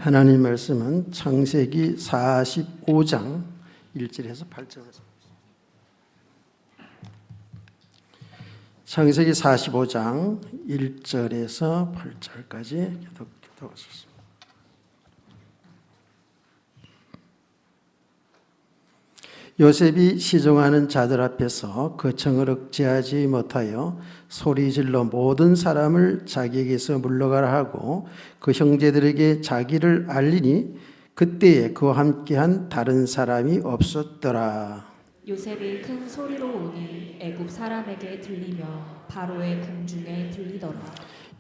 하나님 말씀은 창세기 45장 1절에서 8절에서 창세기 45장 1절에서 8절까지 교독하셨습니다. 요셉이 시종하는 자들 앞에서 그 청을 억제하지 못하여 소리질러 모든 사람을 자기에게서 물러가라 하고 그 형제들에게 자기를 알리니 그때에 그와 함께한 다른 사람이 없었더라. 요셉이 큰 소리로 오니 애굽 사람에게 들리며 바로의 궁중에 들리더라.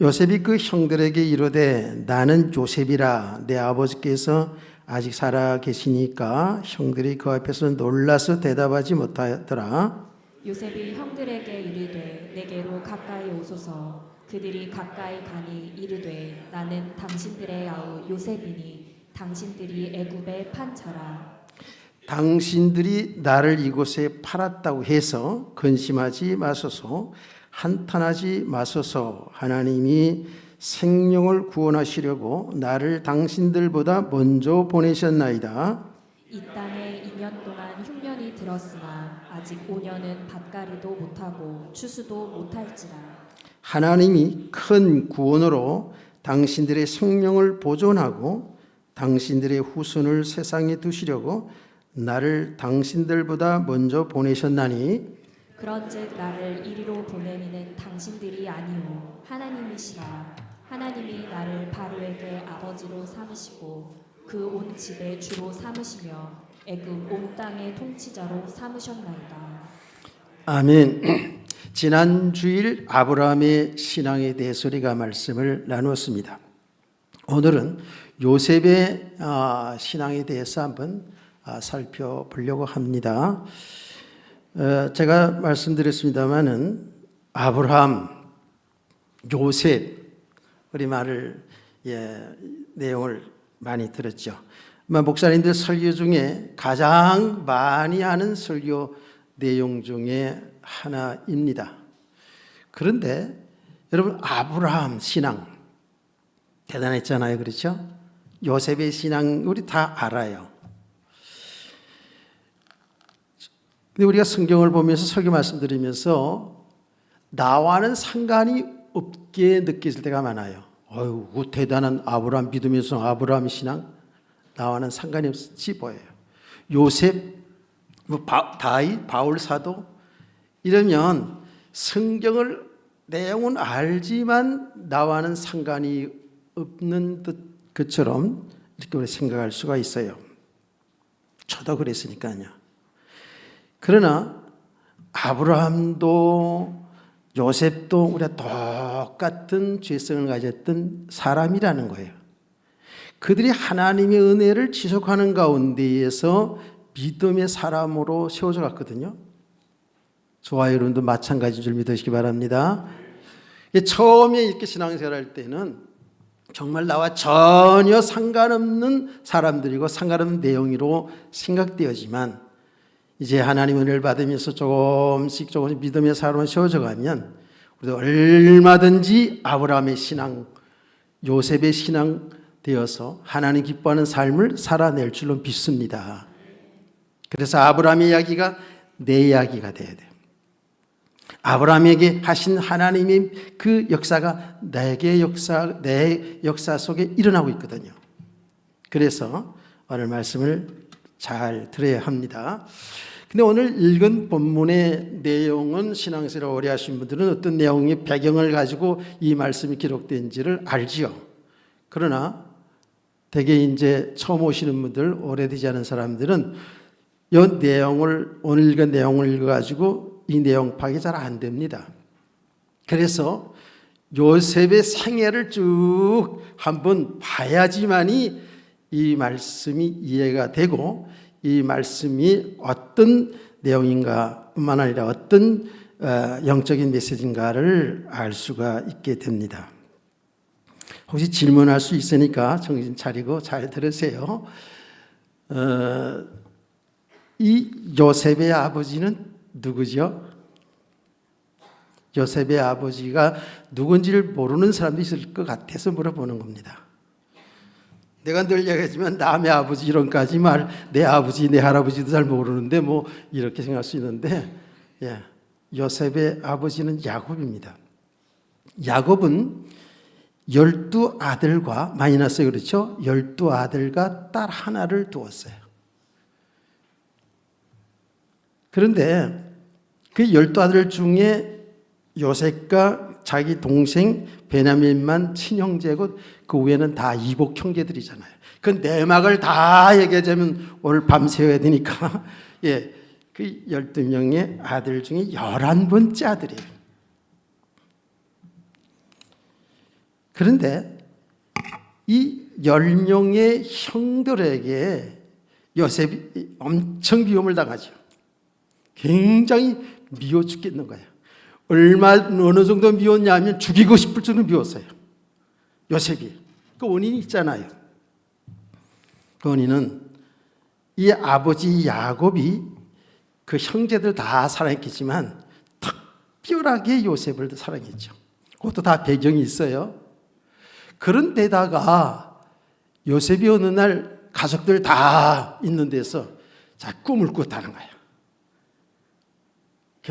요셉이 그 형들에게 이르되 나는 요셉이라. 내 아버지께서 아직 살아 계시니까 형들이 그 앞에서 놀라서 대답하지 못하더라. 요셉이 형들에게 이르되 내게로 가까이 오소서. 그들이 가까이 가니 이르되 나는 당신들의 아우 요셉이니 당신들이 애굽에 판 자라. 당신들이 나를 이곳에 팔았다고 해서 근심하지 마소서. 한탄하지 마소서. 하나님이 생명을 구원하시려고 나를 당신들보다 먼저 보내셨나이다. 이 땅에 2년 동안 흉년이 들었으나 아직 5년은 밭가리도 못하고 추수도 못할지라. 하나님이 큰 구원으로 당신들의 생명을 보존하고 당신들의 후손을 세상에 두시려고 나를 당신들보다 먼저 보내셨나니 그런즉 나를 이리로 보내미는 당신들이 아니오 하나님이시라. 하나님이 나를 바로에게 아버지로 삼으시고 그 온 집의 주로 삼으시며 애굽 온 땅의 통치자로 삼으셨나이다. 아멘. 지난 주일 아브라함의 신앙에 대해서 우리가 말씀을 나누었습니다. 오늘은 요셉의 신앙에 대해서 한번 살펴보려고 합니다. 제가 말씀드렸습니다마는 아브라함, 요셉 우리말을 내용을 많이 들었죠. 목사님들 설교 중에 가장 많이 하는 설교 내용 중에 하나입니다. 그런데 여러분 아브라함 신앙 대단했잖아요, 그렇죠? 요셉의 신앙 우리 다 알아요. 근데 우리가 성경을 보면서 설교 말씀드리면서 나와는 상관이 없게 느껴질 때가 많아요. 어휴, 대단한 아브라함 믿음에서 아브라함 신앙 나와는 상관이 없이 보여요. 요셉, 다윗, 바울 사도 이러면 성경을 내용은 알지만 나와는 상관이 없는 것처럼 이렇게 우리 생각할 수가 있어요. 저도 그랬으니까요. 그러나 아브라함도 요셉도 우리가 똑같은 죄성을 가졌던 사람이라는 거예요. 그들이 하나님의 은혜를 지속하는 가운데에서 믿음의 사람으로 세워져 갔거든요. 저와 여러분도 마찬가지인 줄 믿으시기 바랍니다. 처음에 이렇게 신앙생활 할 때는 정말 나와 전혀 상관없는 사람들이고 상관없는 내용으로 생각되었지만 이제 하나님 은혜를 받으면서 조금씩 믿음의 사람으로 세워져 가면 우리도 얼마든지 아브라함의 신앙, 요셉의 신앙 되어서 하나님 기뻐하는 삶을 살아낼 줄로 믿습니다. 그래서 아브라함의 이야기가 내 이야기가 돼야 돼요. 아브라함에게 하신 하나님의 그 역사가 내 역사 속에 일어나고 있거든요. 그래서 오늘 말씀을 잘 들어야 합니다. 근데 오늘 읽은 본문의 내용은 신앙생활을 오래 하신 분들은 어떤 내용의 배경을 가지고 이 말씀이 기록된지를 알지요. 그러나 대개 이제 처음 오시는 분들, 오래되지 않은 사람들은 이 내용을, 오늘 읽은 내용을 읽어가지고 이 내용 파악이 잘 안 됩니다. 그래서 요셉의 생애를 쭉 한번 봐야지만이 이 말씀이 이해가 되고 이 말씀이 어떤 내용인가 뿐만 아니라 어떤 영적인 메시지인가를 알 수가 있게 됩니다. 혹시 질문할 수 있으니까 정신 차리고 잘 들으세요. 이 요셉의 아버지는 누구죠? 요셉의 아버지가 누군지를 모르는 사람도 있을 것 같아서 물어보는 겁니다. 내가 늘 얘기하지만 남의 아버지 이런까지 말, 내 아버지, 내 할아버지도 잘 모르는데 뭐 이렇게 생각할 수 있는데, 예, 요셉의 아버지는 야곱입니다. 야곱은 12아들과 많이 낳았어요. 그렇죠? 12아들과 딸 하나를 두었어요. 그런데 그 12아들 중에 요셉과 자기 동생 베냐민만 친형제고 그 위에는 다 이복 형제들이잖아요. 그 내막을 다 얘기하자면 오늘 밤새워야 되니까 예, 그 12명의 아들 중에 11번째 아들이에요. 그런데 이 10명의 형들에게 요셉이 엄청 미움을 당하죠. 굉장히 미워 죽겠는 거예요. 어느 정도 미웠냐면 죽이고 싶을 정도로 미웠어요. 요셉이. 그 원인이 있잖아요. 그 원인은 이 아버지 야곱이 그 형제들 다 사랑했겠지만 특별하게 요셉을 사랑했죠. 그것도 다 배경이 있어요. 그런데다가 요셉이 어느 날 가족들 다 있는 데서 자, 꿈을 꿨다는 거예요.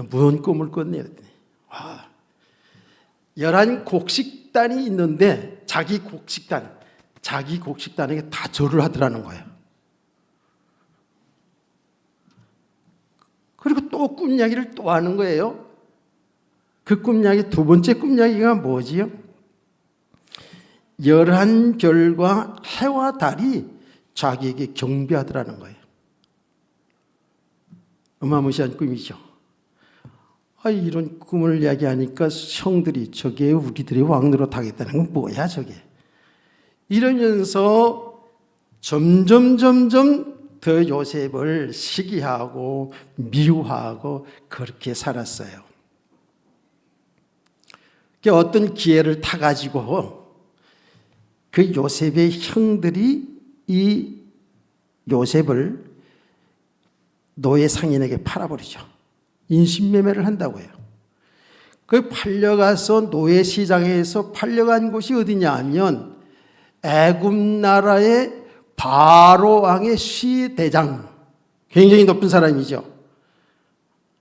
무슨 꿈을 꿨냐 그랬더니 11곡식단이 있는데 자기 곡식단에게 다 절을 하더라는 거예요. 그리고 또 꿈 이야기를 또 하는 거예요. 그 꿈 이야기, 두 번째 꿈 이야기가 뭐지요? 11별과 해와 달이 자기에게 경배하더라는 거예요. 어마무시한 꿈이죠. 이런 꿈을 이야기하니까 형들이 저게 우리들의 왕노릇 하겠다는 건 뭐야 저게. 이러면서 점점 더 요셉을 시기하고 미워하고 그렇게 살았어요. 어떤 기회를 타가지고 그 요셉의 형들이 이 요셉을 노예 상인에게 팔아버리죠. 인신매매를 한다고요. 그 팔려가서 노예 시장에서 팔려간 곳이 어디냐 하면 애굽 나라의 바로 왕의 시대장, 굉장히 높은 사람이죠.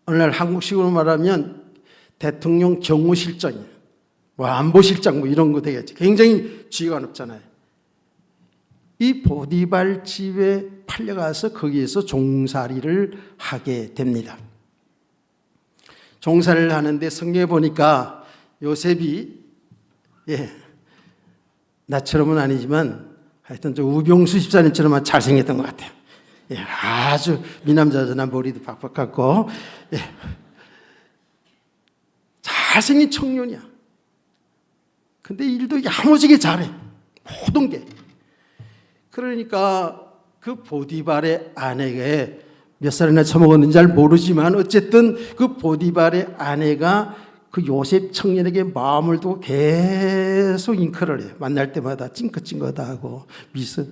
오늘날 한국식으로 말하면 대통령 경호실장, 안보실장 이런 거 되겠지. 굉장히 지위가 높잖아요. 이 보디발 집에 팔려가서 거기에서 종살이를 하게 됩니다. 종살이를 하는데 성경에 보니까 요셉이 나처럼은 아니지만 하여튼 저 우병수 집사님처럼 잘생겼던 것 같아요. 아주 미남자잖아. 머리도 박박 같고 잘생긴 청년이야. 근데 일도 야무지게 잘해. 모든 게. 그러니까 그 보디발의 아내에게 몇 살이나 처먹었는지 잘 모르지만 어쨌든 그 보디발의 아내가 그 요셉 청년에게 마음을 두고 계속 잉크를 해요. 만날 때마다 찡긋찡긋하고 미소,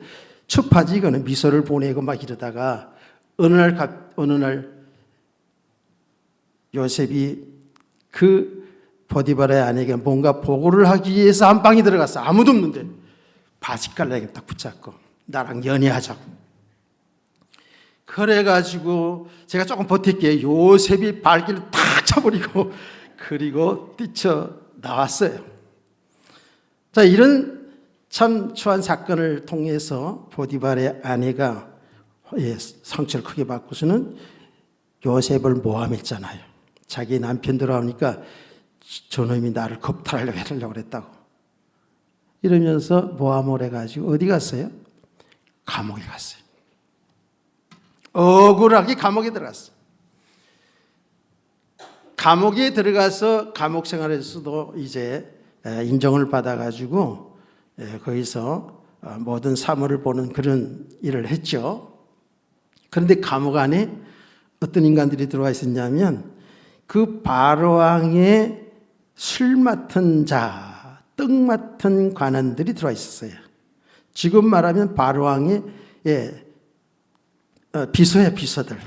춥하지 이거는 미소를 보내고 막 이러다가 어느 날 요셉이 그 보디발의 아내에게 뭔가 보고를 하기 위해서 안방에 들어갔어. 아무도 없는데 바짓갈라에게 딱 붙잡고 나랑 연애하자고. 그래가지고 제가 조금 버틸게요. 요셉이 발길을 탁 쳐버리고 그리고 뛰쳐 나왔어요. 자, 이런 참 추한 사건을 통해서 보디발의 아내가 상처를 크게 받고서는 요셉을 모함했잖아요. 자기 남편 들어오니까 저놈이 나를 겁탈하려고 그랬다고. 이러면서 모함을 해가지고 어디 갔어요? 감옥에 갔어요. 억울하게 감옥에 들어갔어요. 감옥에 들어가서 감옥 생활에서도 이제 인정을 받아가지고 거기서 모든 사물을 보는 그런 일을 했죠. 그런데 감옥 안에 어떤 인간들이 들어와 있었냐면 그 바로왕의 술 맡은 자, 떡 맡은 관원들이 들어와 있었어요. 지금 말하면 바로왕의 비서야, 비서들.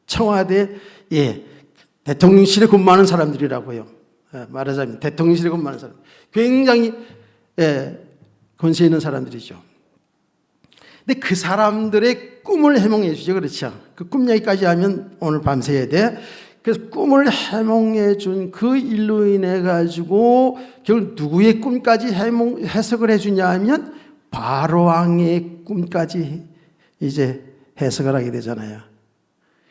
청와대 대통령실에 근무하는 사람들이라고요. 말하자면 대통령실에 근무하는 사람. 굉장히 권세 있는 사람들이죠. 근데 그 사람들의 꿈을 해몽해 주죠. 그렇죠? 그 꿈 얘기까지 하면 오늘 밤새야 돼. 그래서 꿈을 해몽해 준 그 일로 인해 가지고 결국 누구의 꿈까지 해석을 해 주냐 하면 바로 왕의 꿈까지 이제 해석을 하게 되잖아요.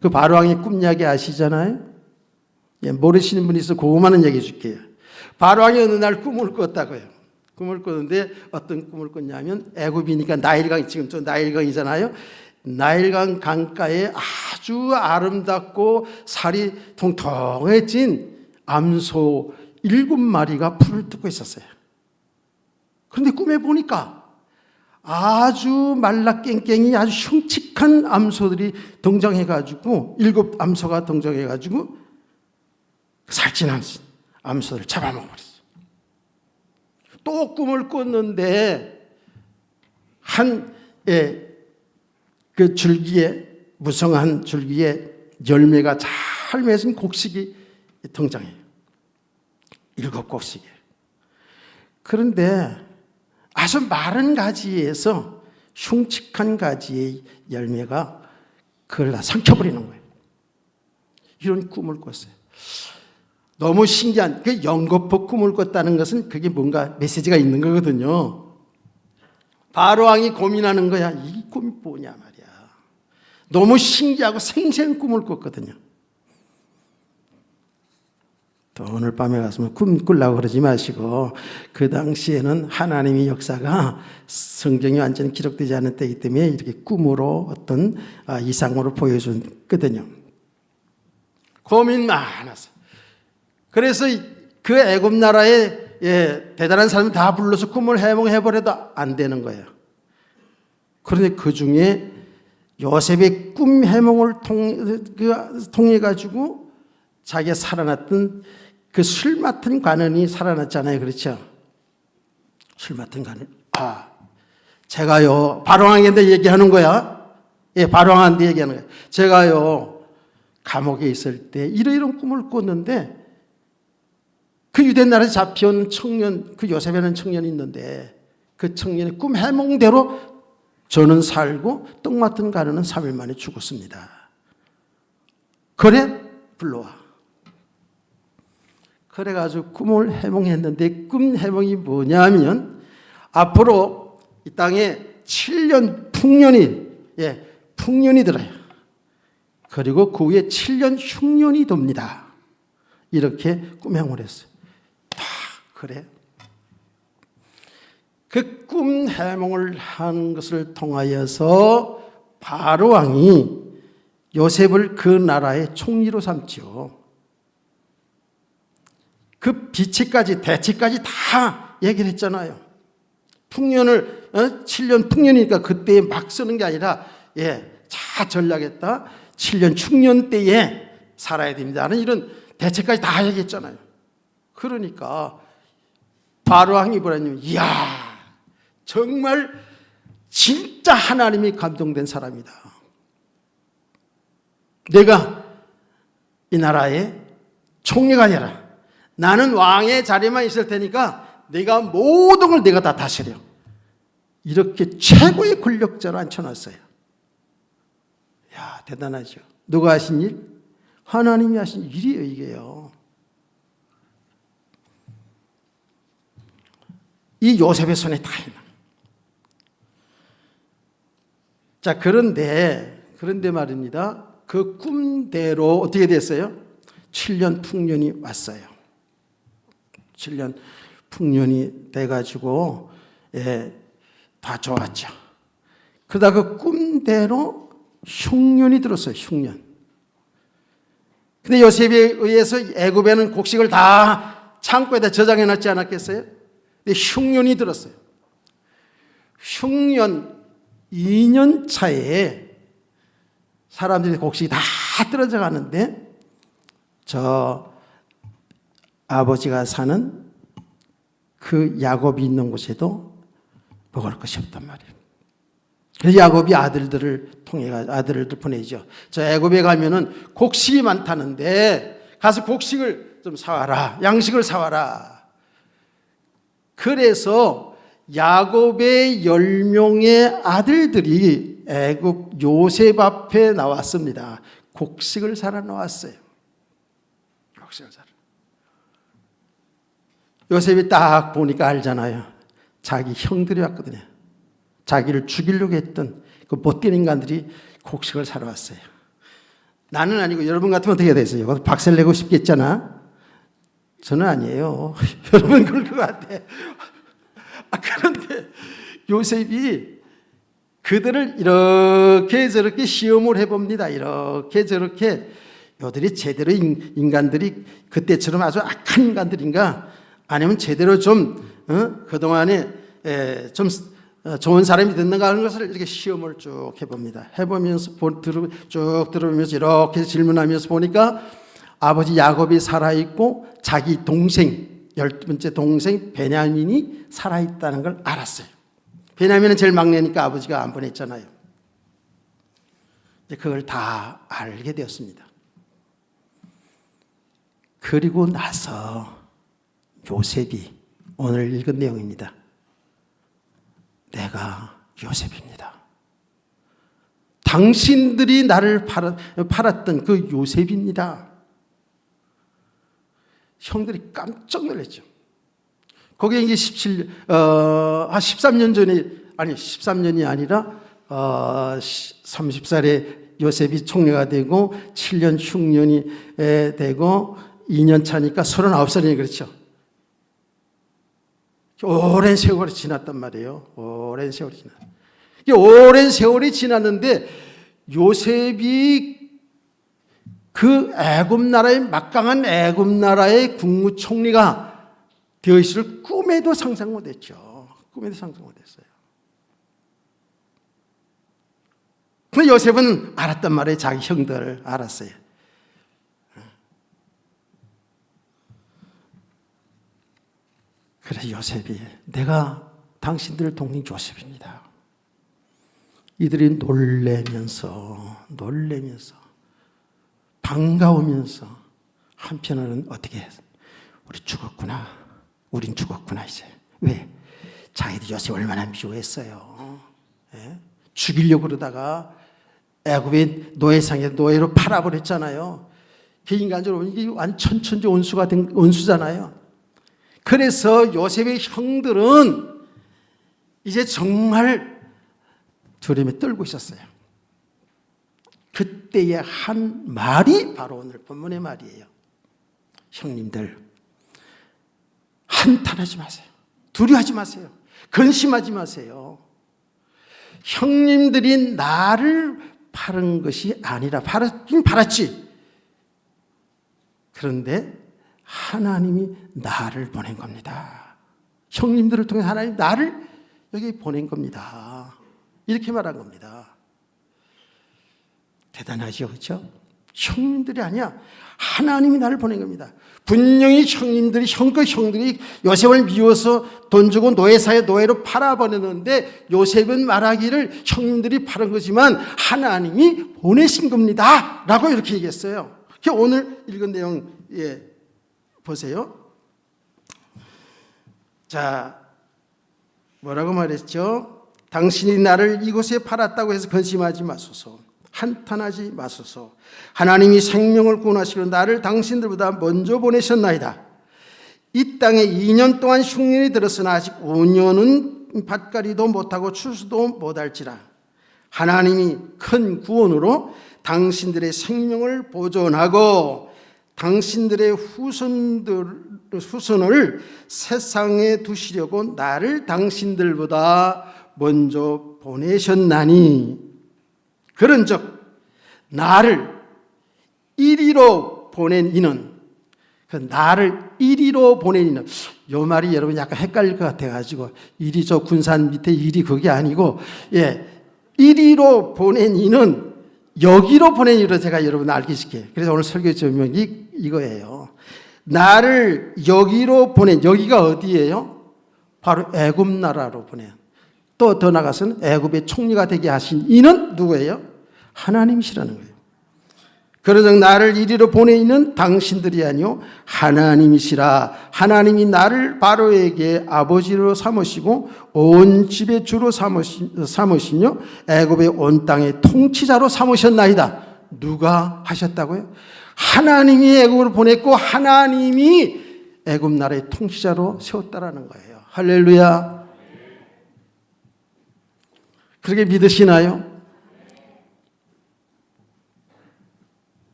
그 바로 왕의 꿈 이야기 아시잖아요? 예, 모르시는 분이 있어 그거만은 얘기해 줄게요. 바로 왕이 어느 날 꿈을 꿨다고요. 꿈을 꿨는데 어떤 꿈을 꿨냐면 애굽이니까 나일강, 지금 또 나일강이잖아요. 나일강 강가에 아주 아름답고 살이 통통해진 암소 7마리가 풀을 뜯고 있었어요. 그런데 꿈에 보니까 아주 말라깽깽이 아주 흉측한 암소들이 등장해가지고 7 암소가 등장해가지고 살찐 암소들을 잡아먹어버렸어요. 또 꿈을 꿨는데 그 줄기에 무성한 줄기에 열매가 잘 맺은 곡식이 등장해요. 7곡식이에요. 그런데 아주 마른 가지에서 흉측한 가지의 열매가 그걸 다 삼켜버리는 거예요. 이런 꿈을 꿨어요. 너무 신기한, 그 연거푸 꿈을 꿨다는 것은 그게 뭔가 메시지가 있는 거거든요. 바로 왕이 고민하는 거야. 이 꿈이 뭐냐 말이야. 너무 신기하고 생생한 꿈을 꿨거든요. 또 오늘 밤에 가서 꿈 꾸려고 그러지 마시고, 그 당시에는 하나님의 역사가 성경이 완전히 기록되지 않은 때이기 때문에 이렇게 꿈으로 어떤 이상으로 보여줬거든요. 고민 많았어요. 그래서 그 애굽 나라에 대단한 사람을 다 불러서 꿈을 해몽해버려도 안 되는 거예요. 그런데 그 중에 요셉의 꿈 해몽을 통해 가지고 자기가 살아났던 그 술 맡은 관원이 살아났잖아요. 그렇죠? 술 맡은 관원. 제가요, 바로왕한테 얘기하는 거야. 예, 바로왕한테 얘기하는 거야. 제가요, 감옥에 있을 때 이런 꿈을 꿨는데 그 유대 나라에 잡혀온 청년, 그 요셉이라는 청년이 있는데 그 청년의 꿈 해몽대로 저는 살고 떡 맡은 가루는 3일 만에 죽었습니다. 그래? 불러와. 그래가지고 꿈을 해몽했는데 꿈 해몽이 뭐냐면 앞으로 이 땅에 7년 풍년이 들어요. 그리고 그 후에 7년 흉년이 돕니다. 이렇게 꿈 해몽을 했어요. 그래. 그 꿈 해몽을 한 것을 통하여서 바로 왕이 요셉을 그 나라의 총리로 삼죠. 그 비치까지 대치까지 다 얘기를 했잖아요. 풍년을 7년 풍년이니까 그때에 막 쓰는 게 아니라 자 전략했다. 7년 충년 때에 살아야 됩니다는 이런 대책까지 다 얘기했잖아요. 그러니까 바로 왕이 뭐라냐면, 이야, 정말 진짜 하나님이 감동된 사람이다. 내가 이 나라의 총리가 되라. 나는 왕의 자리만 있을 테니까 내가 모든 걸 내가 다 다스려. 이렇게 최고의 권력자로 앉혀놨어요. 야, 대단하죠. 누가 하신 일? 하나님이 하신 일이에요, 이게요. 이 요셉의 손에 다 있는. 자, 그런데 말입니다. 그 꿈대로 어떻게 됐어요? 7년 풍년이 왔어요. 7년 풍년이 돼가지고 다 좋았죠. 그러다 그 꿈대로 흉년이 들었어요. 흉년. 근데 요셉에 의해서 애굽에는 곡식을 다 창고에다 저장해 놨지 않았겠어요? 근데 흉년이 들었어요. 흉년 2년 차에 사람들이 곡식이 다 떨어져 가는데 저 아버지가 사는 그 야곱이 있는 곳에도 먹을 것이 없단 말이에요. 그래서 야곱이 아들들을 보내죠. 저 애굽에 가면은 곡식이 많다는데 가서 곡식을 좀 사와라. 양식을 사와라. 그래서 야곱의 10명의 아들들이 애굽 요셉 앞에 나왔습니다. 곡식을 사러 나왔어요. 곡식을 사러. 요셉이 딱 보니까 알잖아요. 자기 형들이 왔거든요. 자기를 죽이려고 했던 그 못된 인간들이 곡식을 사러 왔어요. 나는 아니고 여러분 같으면 어떻게 됐어요? 박살 내고 싶겠잖아. 저는 아니에요. 여러분 그럴 것 같아. 그런데 요셉이 그들을 이렇게 저렇게 시험을 해봅니다. 이렇게 저렇게 요들이 제대로 인간들이 그때처럼 아주 악한 인간들인가, 아니면 제대로 좀 그동안에 좀 좋은 사람이 됐는가 하는 것을 이렇게 시험을 쭉 해봅니다. 해보면서 쭉 들어보면서 이렇게 질문하면서 보니까 아버지 야곱이 살아있고 자기 동생 12번째 동생 베냐민이 살아있다는 걸 알았어요. 베냐민은 제일 막내니까 아버지가 안 보냈잖아요. 그걸 다 알게 되었습니다. 그리고 나서 요셉이 오늘 읽은 내용입니다. 내가 요셉입니다. 당신들이 나를 팔았던 그 요셉입니다. 형들이 깜짝 놀랐죠. 거기에 이제 13년 전에, 아니 13년이 아니라 30살에 요셉이 총리가 되고 7년 흉년이 되고 2년 차니까 39살이니 그렇죠. 오랜 세월이 지났단 말이에요. 오랜 세월이 지났. 오랜 세월이 지났는데 요셉이 그 애굽 나라의 막강한 애굽 나라의 국무총리가 되어 있을 꿈에도 상상 못했죠. 꿈에도 상상 못했어요. 근데 요셉은 알았단 말이에요. 자기 형들 알았어요. 그래서 요셉이 내가 당신들 동생 요셉입니다. 이들이 놀래면서 반가우면서 한편으로는 어떻게 해? 우리 죽었구나. 우린 죽었구나 이제. 왜? 자기들 요셉 얼마나 미워했어요. 예? 죽이려고 그러다가 애굽의 노예상에 노예로 팔아버렸잖아요. 그 인간적으로 이게 완전 천재 원수가 된 원수잖아요. 그래서 요셉의 형들은 이제 정말 두려움에 떨고 있었어요. 그때의 한 말이 바로 오늘 본문의 말이에요. 형님들, 한탄하지 마세요. 두려워하지 마세요. 근심하지 마세요. 형님들이 나를 팔은 것이 아니라 팔았긴 팔았지. 그런데 하나님이 나를 보낸 겁니다. 형님들을 통해 하나님 나를 여기 보낸 겁니다. 이렇게 말한 겁니다. 대단하죠, 그렇죠? 형님들이 아니야. 하나님이 나를 보낸 겁니다. 분명히 형님들이 형들이 요셉을 미워서 돈 주고 노예사에 노예로 팔아버렸는데 요셉은 말하기를 형님들이 팔은 거지만 하나님이 보내신 겁니다. 라고 이렇게 얘기했어요. 오늘 읽은 내용 보세요. 자, 뭐라고 말했죠? 당신이 나를 이곳에 팔았다고 해서 근심하지 마소서. 한탄하지 마소서. 하나님이 생명을 구원하시려 나를 당신들보다 먼저 보내셨나이다. 이 땅에 2년 동안 흉년이 들었으나 아직 5년은 밭갈이도 못하고 추수도 못할지라. 하나님이 큰 구원으로 당신들의 생명을 보존하고 당신들의 후손을 세상에 두시려고 나를 당신들보다 먼저 보내셨나니 그런즉 나를 이리로 보낸 이는, 나를 이리로 보낸 이는, 이 말이 여러분 약간 헷갈릴 것 같아가지고 이리 저 군산 밑에 이리 그게 아니고 이리로 보낸 이는 여기로 보낸 이로 제가 여러분 알게 시켜요. 그래서 오늘 설교 제목이 이거예요. 나를 여기로 보낸, 여기가 어디예요? 바로 애굽 나라로 보낸. 또 더 나가서는 애굽의 총리가 되게 하신 이는 누구예요? 하나님이시라는 거예요. 그러즉 나를 이리로 보내는 당신들이 아니요 하나님이시라. 하나님이 나를 바로에게 아버지로 삼으시고 온 집의 주로 삼으시며 애굽의 온 땅의 통치자로 삼으셨나이다. 누가 하셨다고요? 하나님이 애굽으로 보냈고 하나님이 애굽 나라의 통치자로 세웠다라는 거예요. 할렐루야. 그렇게 믿으시나요?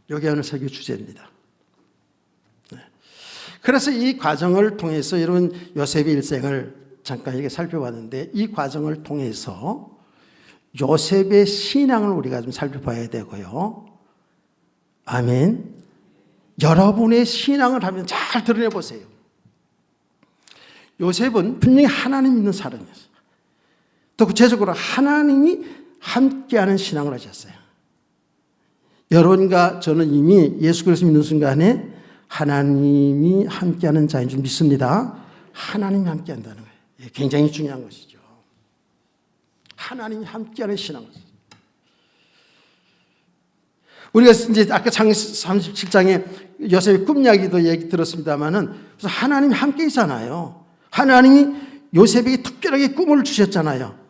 여기 오늘 설교 주제입니다. 그래서 이 과정을 통해서 여러분 요셉의 일생을 잠깐 이렇게 살펴봤는데 이 과정을 통해서 요셉의 신앙을 우리가 좀 살펴봐야 되고요. 아멘. 여러분의 신앙을 하면 잘 드러내 보세요. 요셉은 분명히 하나님 믿는 사람이었어요. 또 구체적으로 하나님이 함께하는 신앙을 하셨어요. 여러분과 저는 이미 예수 그리스도 믿는 순간에 하나님이 함께하는 자인 줄 믿습니다. 하나님이 함께한다는 거예요. 굉장히 중요한 것이죠. 하나님이 함께하는 신앙을. 우리가 이제 아까 창세기 37장에 요셉의 꿈 이야기도 얘기 들었습니다만은 그래서 하나님이 함께 있잖아요. 하나님이 요셉에게 특별하게 꿈을 주셨잖아요.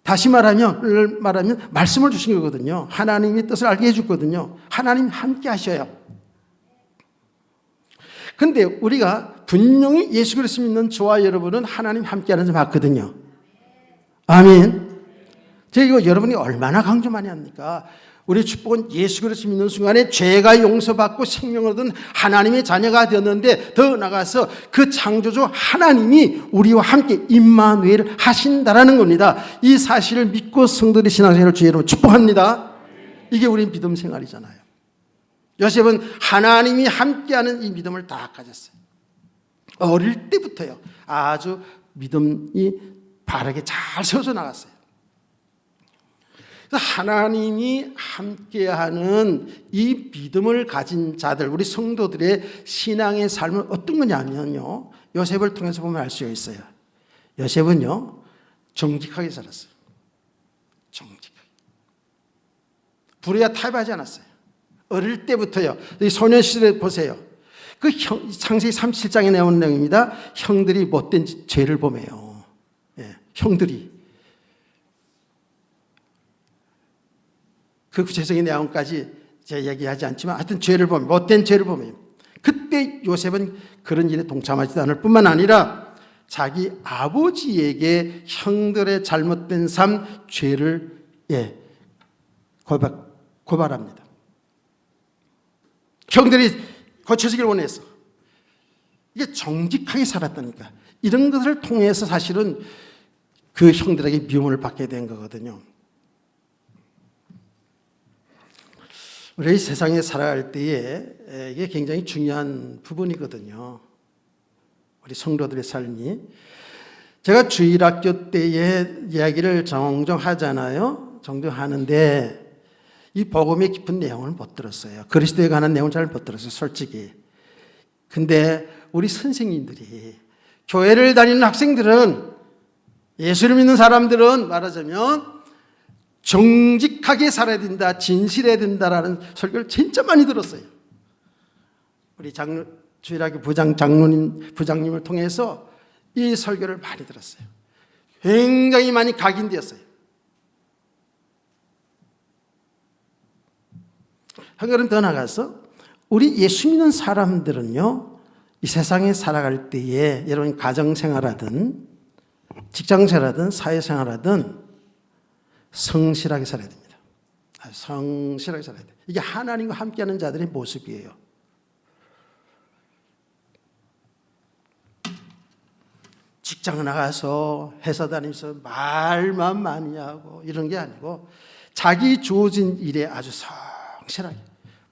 다시 말하면 말씀을 주신 거거든요. 하나님의 뜻을 알게 해줬거든요. 하나님 함께 하셔요. 근데 우리가 분명히 예수 그리스도 믿는 저와 여러분은 하나님 함께 하는 줄 맞거든요. 아멘. 제가 이거 여러분이 얼마나 강조 많이 합니까? 우리 축복은 예수 그리스도 믿는 순간에 죄가 용서받고 생명을 얻은 하나님의 자녀가 되었는데 더 나아가서 그 창조주 하나님이 우리와 함께 임마누엘 하신다라는 겁니다. 이 사실을 믿고 성도들의 신앙생활을 주의 이름으로 축복합니다. 이게 우리 믿음 생활이잖아요. 요셉은 하나님이 함께하는 이 믿음을 다 가졌어요. 어릴 때부터요. 아주 믿음이 바르게 잘 세워져 나갔어요. 하나님이 함께하는 이 믿음을 가진 자들, 우리 성도들의 신앙의 삶은 어떤 거냐면요. 요셉을 통해서 보면 알 수가 있어요. 요셉은요, 정직하게 살았어요. 정직하게. 불의와 타협하지 않았어요. 어릴 때부터요. 이 소년 시절에 보세요. 그 창세기 37장에 나오는 내용입니다. 형들이 못된 죄를 범해요. 예, 형들이. 그 구체적인 내용까지 제가 얘기하지 않지만 하여튼 죄를 범해요. 못된 죄를 범해요. 그때 요셉은 그런 일에 동참하지도 않을 뿐만 아니라 자기 아버지에게 형들의 잘못된 삶, 죄를 고발합니다. 형들이 고쳐지길 원해서. 이게 정직하게 살았다니까. 이런 것을 통해서 사실은 그 형들에게 미움을 받게 된 거거든요. 우리 세상에 살아갈 때에 이게 굉장히 중요한 부분이거든요. 우리 성도들의 삶이. 제가 주일학교 때의 이야기를 종종 하잖아요. 종종 하는데 이 복음의 깊은 내용을 못 들었어요. 그리스도에 관한 내용을 잘 못 들었어요. 솔직히. 근데 우리 선생님들이 교회를 다니는 학생들은 예수를 믿는 사람들은 말하자면 정직하게 살아야 된다, 진실해야 된다라는 설교를 진짜 많이 들었어요. 우리 주일학교 부장님을 통해서 이 설교를 많이 들었어요. 굉장히 많이 각인되었어요. 한 걸음 더 나가서 우리 예수 믿는 사람들은요, 이 세상에 살아갈 때에 여러분 가정생활하든 직장생활하든 사회생활하든 성실하게 살아야 됩니다. 성실하게 살아야 돼요. 이게 하나님과 함께하는 자들의 모습이에요. 직장 나가서 회사 다니면서 말만 많이 하고 이런 게 아니고 자기 주어진 일에 아주 성실하게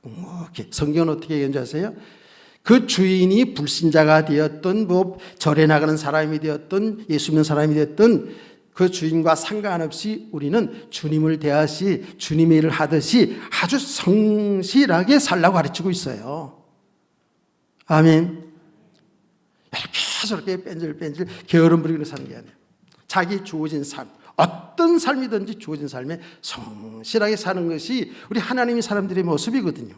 묵묵히. 성경은 어떻게 얘기하는지 아세요? 그 주인이 불신자가 되었던 절에 나가는 사람이 되었던 예수 믿는 사람이 되었던 그 주인과 상관없이 우리는 주님을 대하시 주님의 일을 하듯이 아주 성실하게 살라고 가르치고 있어요. 아멘. 이렇게 저렇게 뺀질뺀질 게으름 부리고 사는 게 아니에요. 자기 주어진 삶 어떤 삶이든지 주어진 삶에 성실하게 사는 것이 우리 하나님의 사람들의 모습이거든요.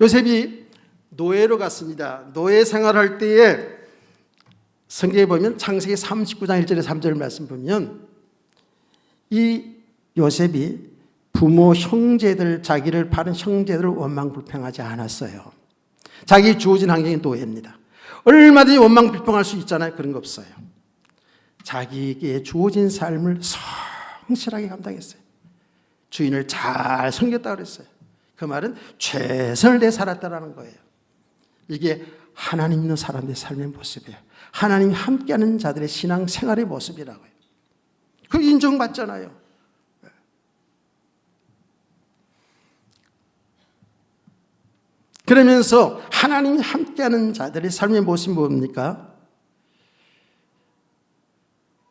요셉이 노예로 갔습니다. 노예 생활할 때에 성경에 보면 창세기 39장 1절에 3절 말씀 보면 이 요셉이 부모 형제들, 자기를 파는 형제들을 원망불평하지 않았어요. 자기 주어진 환경이 노예입니다. 얼마든지 원망불평할 수 있잖아요. 그런 거 없어요. 자기에게 주어진 삶을 성실하게 감당했어요. 주인을 잘 섬겼다고 그랬어요. 그 말은 최선을 다해 살았다라는 거예요. 이게 하나님 있는 사람들의 삶의 모습이에요. 하나님이 함께하는 자들의 신앙 생활의 모습이라고요. 그 인정받잖아요. 그러면서 하나님이 함께하는 자들의 삶의 모습이 뭡니까?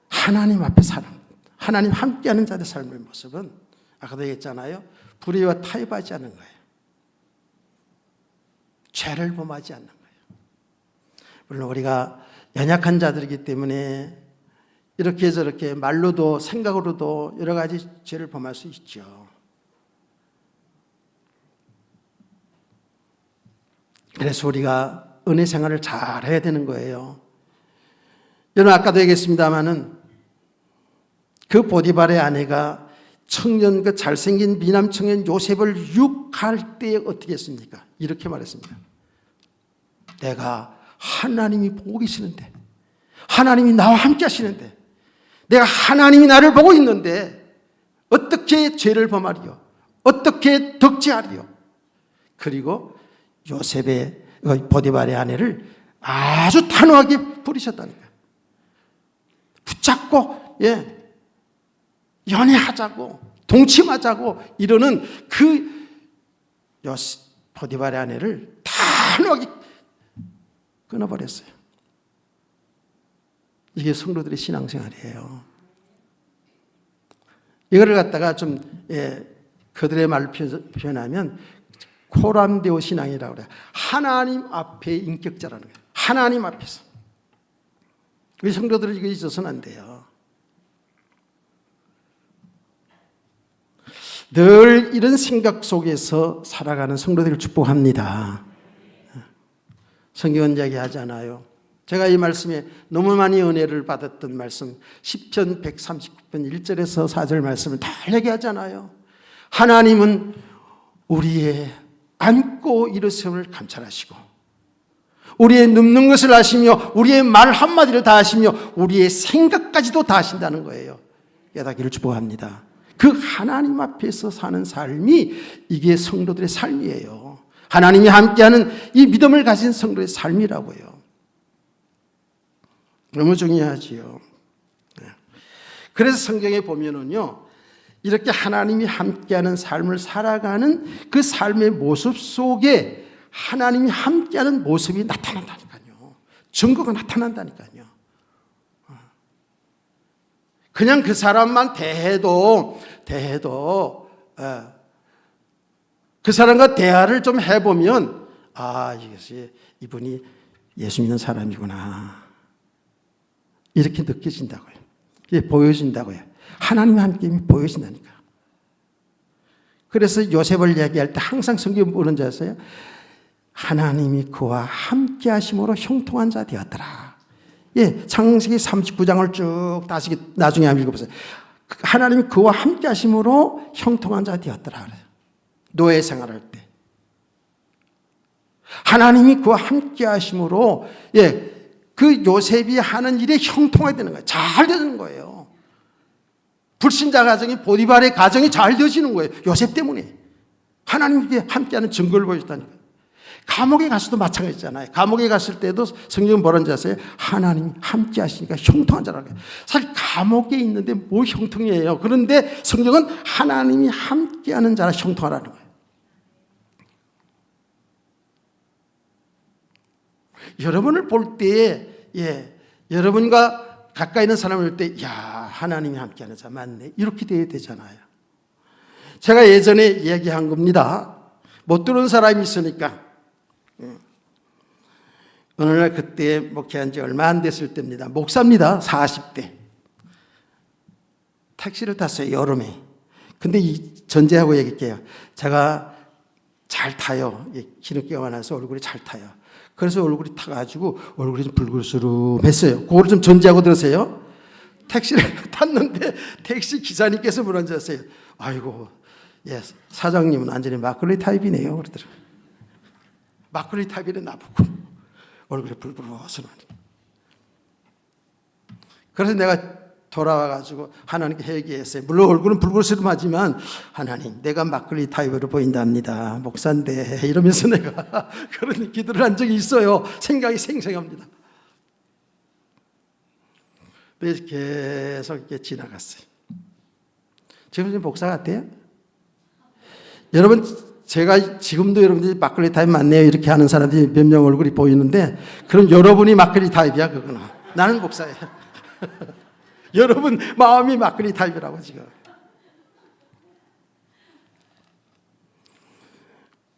하나님 앞에 사는, 하나님 함께하는 자들의 삶의 모습은 아까도 얘기했잖아요. 불의와 타협하지 않는 거예요. 죄를 범하지 않는 거예요. 물론 우리가 연약한 자들이기 때문에 이렇게 저렇게 말로도 생각으로도 여러 가지 죄를 범할 수 있죠. 그래서 우리가 은혜 생활을 잘 해야 되는 거예요. 여러분 아까도 얘기했습니다마는 그 보디발의 아내가 청년 그 잘생긴 미남 청년 요셉을 유혹할 때 어떻게 했습니까? 이렇게 말했습니다. 내가 하나님이 보고 계시는데, 하나님이 나와 함께 하시는데, 내가 하나님이 나를 보고 있는데 어떻게 죄를 범하리요? 어떻게 덕지하리요? 그리고 요셉의 보디발의 아내를 아주 단호하게 부리셨다니까. 붙잡고 연애하자고 동침하자고 이러는 그 보디발의 아내를 단호하게 끊어버렸어요. 이게 성도들의 신앙생활이에요. 이거를 갖다가 좀 그들의 말로 표현하면 코람데오 신앙이라고 그래요. 하나님 앞에 인격자라는 거예요. 하나님 앞에서. 우리 성도들은 이거 잊어서는 안 돼요. 늘 이런 생각 속에서 살아가는 성도들을 축복합니다. 성경은 이야기하잖아요. 제가 이 말씀에 너무 많이 은혜를 받았던 말씀 시편 139편 1절에서 4절 말씀을 다 얘기하잖아요. 하나님은 우리의 앉고 일어섬을 감찰하시고 우리의 눕는 것을 아시며 우리의 말 한마디를 다 아시며 우리의 생각까지도 다 아신다는 거예요. 깨닫기를 축복합니다. 그 하나님 앞에서 사는 삶이 이게 성도들의 삶이에요. 하나님이 함께하는 이 믿음을 가진 성도의 삶이라고요. 너무 중요하지요. 그래서 성경에 보면은요, 이렇게 하나님이 함께하는 삶을 살아가는 그 삶의 모습 속에 하나님이 함께하는 모습이 나타난다니까요. 증거가 나타난다니까요. 그냥 그 사람만 대해도 그 사람과 대화를 좀 해보면 이것이 이분이 예수 믿는 사람이구나 이렇게 느껴진다고요. 이게 보여진다고요. 하나님과 함께 보여진다니까. 그래서 요셉을 얘기할 때 항상 성경 보는 줄 아세요? 하나님이 그와 함께 하심으로 형통한 자 되었더라. 창세기 39장을 쭉 다시 나중에 한번 읽어보세요. 하나님이 그와 함께 하심으로 형통한 자 되었더라. 노예 생활할 때. 하나님이 그와 함께 하심으로 그 요셉이 하는 일에 형통하게 되는 거예요. 잘 되는 거예요. 불신자 가정이 보디발의 가정이 잘 되어지는 거예요. 요셉 때문에. 하나님께 함께하는 증거를 보여줬다니까요. 감옥에 가서도 마찬가지잖아요. 감옥에 갔을 때도 성경은 뭐라는지 아세요? 하나님 함께 하시니까 형통한 자라고 해요. 사실 감옥에 있는데 뭐 형통이에요. 그런데 성경은 하나님이 함께하는 자라 형통하라는 거예요. 여러분을 볼 때에 여러분과 가까이 있는 사람을 볼 때 하나님이 함께하는 자 맞네 이렇게 돼야 되잖아요. 제가 예전에 얘기한 겁니다. 못 들은 사람이 있으니까 어느 날 그때 목회한 지 얼마 안 됐을 때입니다. 목사입니다. 40대. 택시를 탔어요, 여름에. 근데 이 전제하고 얘기할게요. 제가 잘 타요. 기름기가 많아서 얼굴이 잘 타요. 그래서 얼굴이 타가지고 얼굴이 좀 붉을수름했어요. 그거를 좀 전제하고 들으세요. 택시를 탔는데 택시 기사님께서 물어주셨어요. 아이고, 예, 사장님은 완전히 막걸리 타입이네요. 그러더라고요. 막걸리 타입이래 나보고 얼굴이 붉을수름하니. 그래서 내가 돌아와가지고 하나님께 회개했어요. 물론 얼굴은 붉을수름하지만 하나님, 내가 막걸리 타입으로 보인답니다. 목사인데 이러면서 내가 그런 기도를 한 적이 있어요. 생각이 생생합니다. 그래서 계속 이렇게 지나갔어요. 지금 목사 같아요? 여러분, 제가 지금도 여러분들이 막걸리 타입 맞네요 이렇게 하는 사람들이 몇 명 얼굴이 보이는데, 그럼 여러분이 막걸리 타입이야 그거는. 나는 목사예요. 여러분 마음이 막걸리 타입이라고 지금.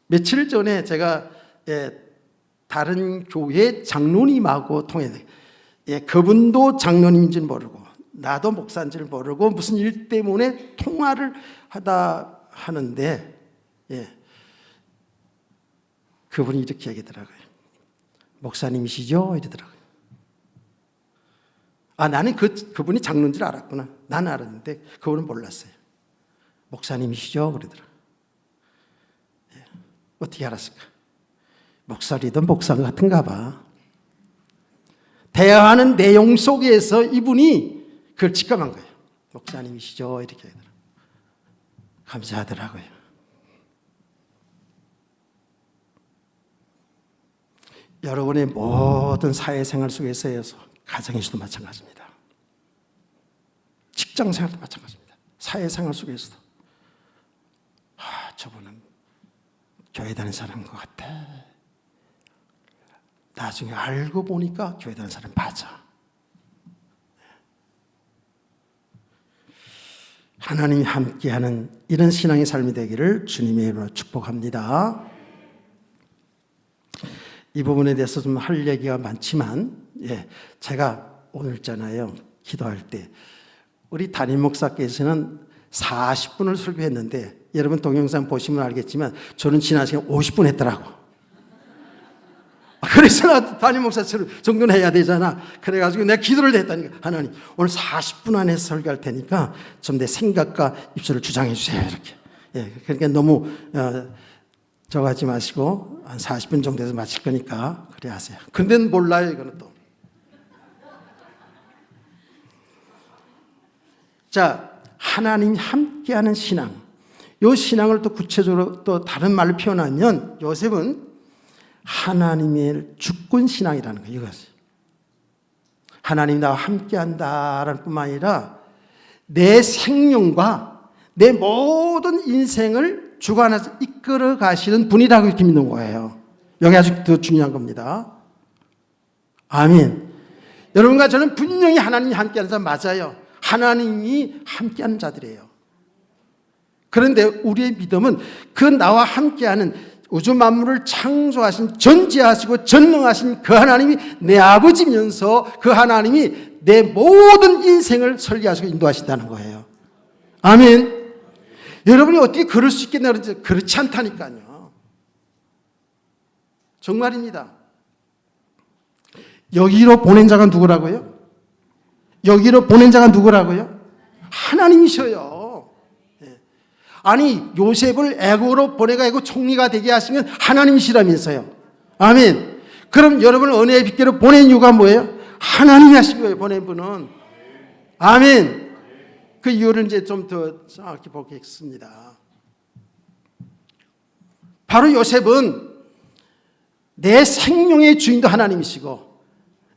며칠 전에 제가 다른 교회 장로님하고 통했어요. 그분도 장로님인지는 모르고 나도 목사인지를 모르고 무슨 일 때문에 통화를 하는데 그분이 이렇게 얘기하더라고요. 목사님이시죠? 이러더라고요. 아, 나는 그분이 장로인 줄 알았구나. 나는 알았는데 그분은 몰랐어요. 목사님이시죠? 그러더라고요. 어떻게 알았을까? 목소리도 목사 같은가 봐. 대화하는 내용 속에서 이분이 그걸 직감한 거예요. 목사님이시죠? 이렇게 하더라고요. 감사하더라고요. 여러분의 모든 사회생활 속에서 가정에서도 마찬가지입니다. 직장생활도 마찬가지입니다. 사회생활 속에서도 저분은 교회 다니는 사람인 것 같아. 나중에 알고 보니까 교회 다니는 사람 맞아. 하나님이 함께하는 이런 신앙의 삶이 되기를 주님의 이름으로 축복합니다. 이 부분에 대해서 좀 할 얘기가 많지만, 제가 오늘 있잖아요, 기도할 때 우리 담임 목사께서는 40분을 설교했는데, 여러분 동영상 보시면 알겠지만 저는 지난 시간 50분 했더라고. 그래서 나 담임 목사처럼 정도는 해야 되잖아. 그래가지고 내가 기도를 했다니까. 하나님, 오늘 40분 안에 설교할 테니까 좀 내 생각과 입술을 주장해 주세요. 이렇게. 그러니까 너무 저거 하지 마시고 한 40분 정도에서 마칠 거니까 그래 하세요. 근데 몰라요, 이거는 또. 자, 하나님이 함께하는 신앙. 이 신앙을 또 구체적으로 또 다른 말로 표현하면 요셉은 하나님의 주권 신앙이라는 거예요. 이것이. 하나님이 나와 함께한다라는 뿐만 아니라 내 생명과 내 모든 인생을 주관해서 이끌어 가시는 분이라고 이렇게 믿는 거예요. 여기 아주 더 중요한 겁니다. 아멘. 여러분과 저는 분명히 하나님이 함께하는 자 맞아요. 하나님이 함께하는 자들이에요. 그런데 우리의 믿음은 그 나와 함께하는 우주 만물을 창조하신, 전지하시고 전능하신 그 하나님이 내 아버지면서 그 하나님이 내 모든 인생을 설계하시고 인도하신다는 거예요. 아멘. 여러분이 어떻게 그럴 수 있겠나 그러지? 그렇지 않다니까요. 정말입니다. 여기로 보낸 자가 누구라고요? 여기로 보낸 자가 누구라고요? 하나님이셔요. 아니, 요셉을 애국으로 보내가지고 총리가 되게 하신 건 하나님이시라면서요. 아멘. 그럼 여러분을 은혜의 빗계로 보낸 이유가 뭐예요? 하나님이 하신 거예요, 보낸 분은. 아멘. 그 이유를 이제 좀 더 정확히 보겠습니다. 바로 요셉은 내 생명의 주인도 하나님이시고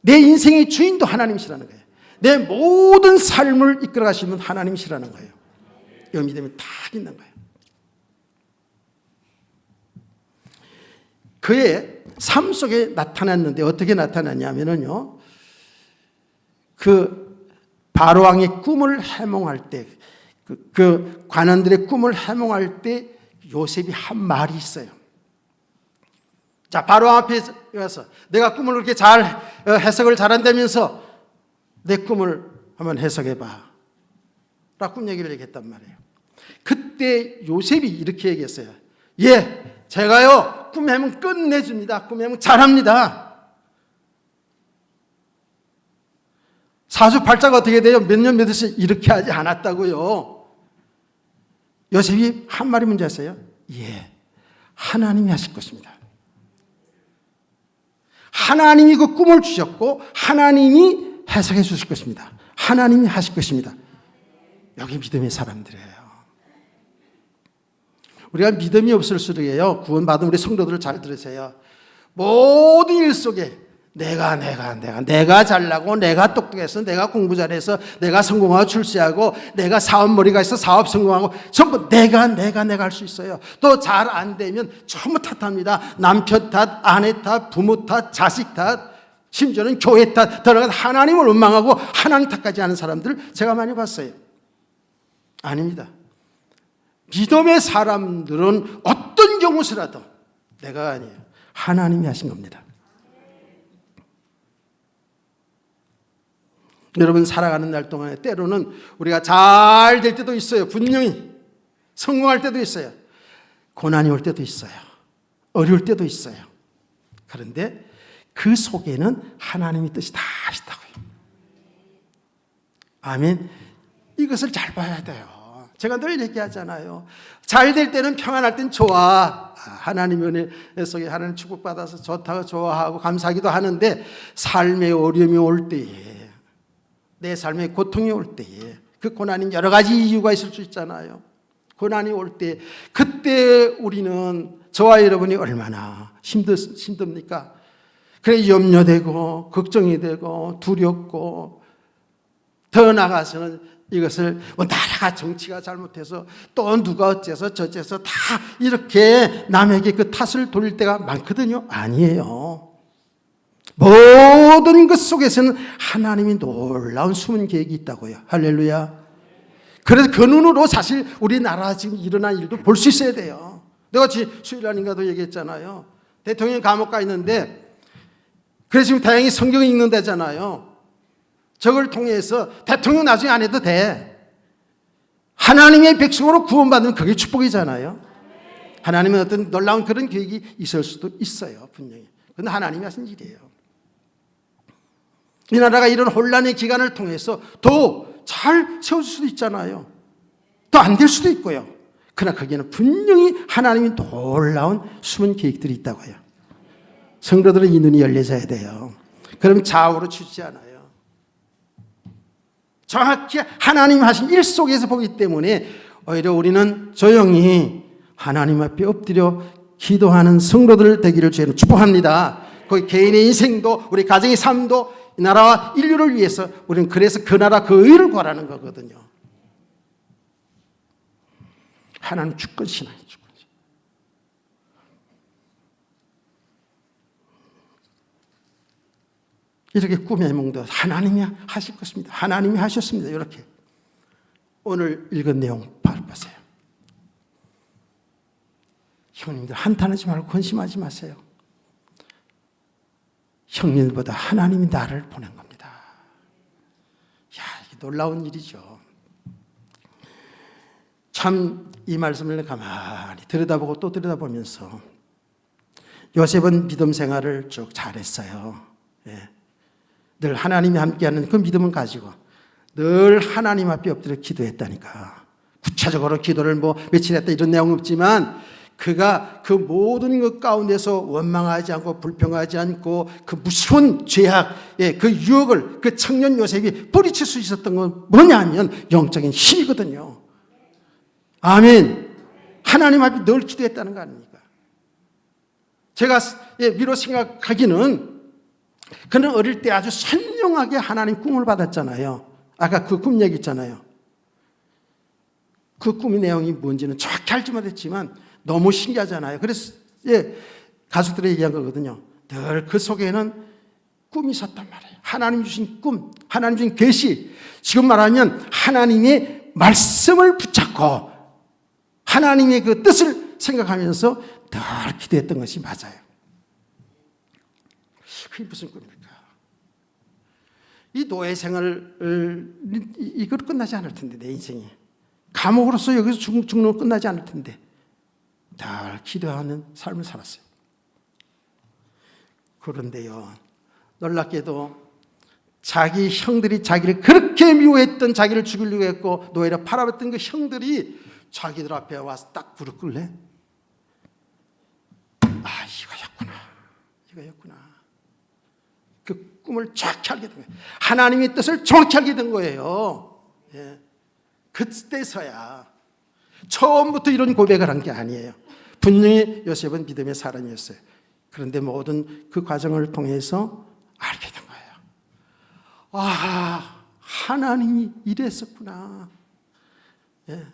내 인생의 주인도 하나님이시라는 거예요. 내 모든 삶을 이끌어 가시는 하나님이시라는 거예요. 여기 믿으면 다 있는 거예요. 그의 삶 속에 나타났는데 어떻게 나타났냐면요, 그 바로왕의 꿈을 해몽할 때, 그 관원들의 꿈을 해몽할 때 요셉이 한 말이 있어요. 자, 바로왕 앞에 가서 내가 꿈을 그렇게 잘 해석을 잘한다면서 내 꿈을 한번 해석해봐 라고 꿈 얘기를 얘기했단 말이에요. 그때 요셉이 이렇게 얘기했어요. 예, 제가요 꿈 해몽 끝내줍니다. 꿈 해몽 잘합니다. 사주팔자가 어떻게 돼요? 몇 년 몇 월 이렇게 하지 않았다고요. 요셉이 한 말이 문제였어요. 예, 하나님이 하실 것입니다. 하나님이 그 꿈을 주셨고 하나님이 해석해 주실 것입니다. 하나님이 하실 것입니다. 여기 믿음의 사람들이에요. 우리가 믿음이 없을수록에요, 구원받은 우리 성도들을 잘 들으세요. 모든 일 속에 내가 잘나고, 내가 똑똑해서, 내가 공부 잘해서, 내가 성공하고 출세하고, 내가 사업머리가 있어 사업 성공하고, 전부 내가 할 수 있어요. 또 잘 안 되면 전부 탓합니다. 남편 탓, 아내 탓, 부모 탓, 자식 탓, 심지어는 교회 탓, 들어가서 하나님을 원망하고 하나님 탓까지 하는 사람들을 제가 많이 봤어요. 아닙니다. 믿음의 사람들은 어떤 경우서라도 내가 아니에요. 하나님이 하신 겁니다. 여러분, 살아가는 날 동안에 때로는 우리가 잘 될 때도 있어요. 분명히 성공할 때도 있어요. 고난이 올 때도 있어요. 어려울 때도 있어요. 그런데 그 속에는 하나님의 뜻이 다 있다고요. 아멘. 이것을 잘 봐야 돼요. 제가 늘 얘기하잖아요. 잘 될 때는, 평안할 땐 좋아. 하나님의 은혜 속에 하나님 축복받아서 좋다고 좋아하고 감사하기도 하는데, 삶의 어려움이 올 때에, 내 삶에 고통이 올 때에, 그 고난이 여러 가지 이유가 있을 수 있잖아요. 고난이 올 때, 그때 우리는, 저와 여러분이 얼마나 힘듭니까? 그래, 염려되고 걱정이 되고 두렵고, 더 나아가서는 이것을 나라가 정치가 잘못해서 또 누가 어째서 저째서 다 이렇게 남에게 그 탓을 돌릴 때가 많거든요. 아니에요. 모든 것 속에서는 하나님이 놀라운 숨은 계획이 있다고요. 할렐루야. 그래서 그 눈으로 사실 우리나라 지금 일어난 일도 볼 수 있어야 돼요. 내가 수요일 아닌가도 얘기했잖아요. 대통령이 감옥 가 있는데, 그래서 지금 다행히 성경 읽는다잖아요. 저걸 통해서 대통령 나중에 안 해도 돼. 하나님의 백성으로 구원받으면 그게 축복이잖아요. 하나님은 어떤 놀라운 그런 계획이 있을 수도 있어요. 분명히. 그런데 하나님이 하신 일이에요. 이 나라가 이런 혼란의 기간을 통해서 더 잘 세워질 수도 있잖아요. 또 안 될 수도 있고요. 그러나 거기에는 분명히 하나님이 놀라운 숨은 계획들이 있다고요. 성도들은 이 눈이 열려져야 돼요. 그러면 좌우로 치지 않아요. 정확히 하나님 하신 일 속에서 보기 때문에 오히려 우리는 조용히 하나님 앞에 엎드려 기도하는 성도들 되기를 주님 축복합니다. 거기 개인의 인생도, 우리 가정의 삶도, 이 나라와 인류를 위해서 우리는 그래서 그 나라 그 의를 구하라는 거거든요. 하나님 주권신앙이 주권신. 이렇게 꿈의 해몽도 하나님이 하실 것입니다. 하나님이 하셨습니다. 이렇게 오늘 읽은 내용 바로 보세요. 형님들 한탄하지 말고 근심하지 마세요. 형님보다 하나님이 나를 보낸 겁니다. 야, 이게 놀라운 일이죠. 참 이 말씀을 가만히 들여다보고 또 들여다보면서 요셉은 믿음 생활을 쭉 잘했어요. 예. 늘 하나님이 함께하는 그 믿음을 가지고 늘 하나님 앞에 엎드려 기도했다니까. 구체적으로 기도를 며칠 했다 이런 내용은 없지만, 그가 그 모든 것 가운데서 원망하지 않고 불평하지 않고 그 무서운 죄악의 그 유혹을 그 청년 요셉이 뿌리칠 수 있었던 건 뭐냐면 영적인 힘이거든요. 아멘. 하나님 앞에 늘 기도했다는 거 아닙니까? 제가 미로 생각하기는, 그는 어릴 때 아주 선명하게 하나님 꿈을 받았잖아요. 아까 그 꿈 얘기 있잖아요. 그 꿈의 내용이 뭔지는 정확히 알지 못했지만 너무 신기하잖아요. 그래서 가수들이 얘기한 거거든요. 늘 그 속에는 꿈이 있었단 말이에요. 하나님 주신 꿈, 하나님 주신 계시. 지금 말하면 하나님의 말씀을 붙잡고 하나님의 그 뜻을 생각하면서 늘 기도했던 것이 맞아요. 그게 무슨 꿈입니까? 이 노예 생활을 이걸 끝나지 않을 텐데, 내 인생이 감옥으로서 여기서 죽는 건 끝나지 않을 텐데 잘 기도하는 삶을 살았어요. 그런데요, 놀랍게도 자기 형들이 자기를 그렇게 미워했던, 자기를 죽이려고 했고 노예로 팔아봤던 그 형들이 자기들 앞에 와서 딱 무릎 꿇래. 아, 이거였구나. 그 꿈을 정확히 알게 된 거예요. 하나님의 뜻을 정확히 알게 된 거예요. 예. 그때서야, 처음부터 이런 고백을 한 게 아니에요. 분명히 요셉은 믿음의 사람이었어요. 그런데 모든 그 과정을 통해서 알게 된 거예요. 아, 하나님이 이랬었구나. 예.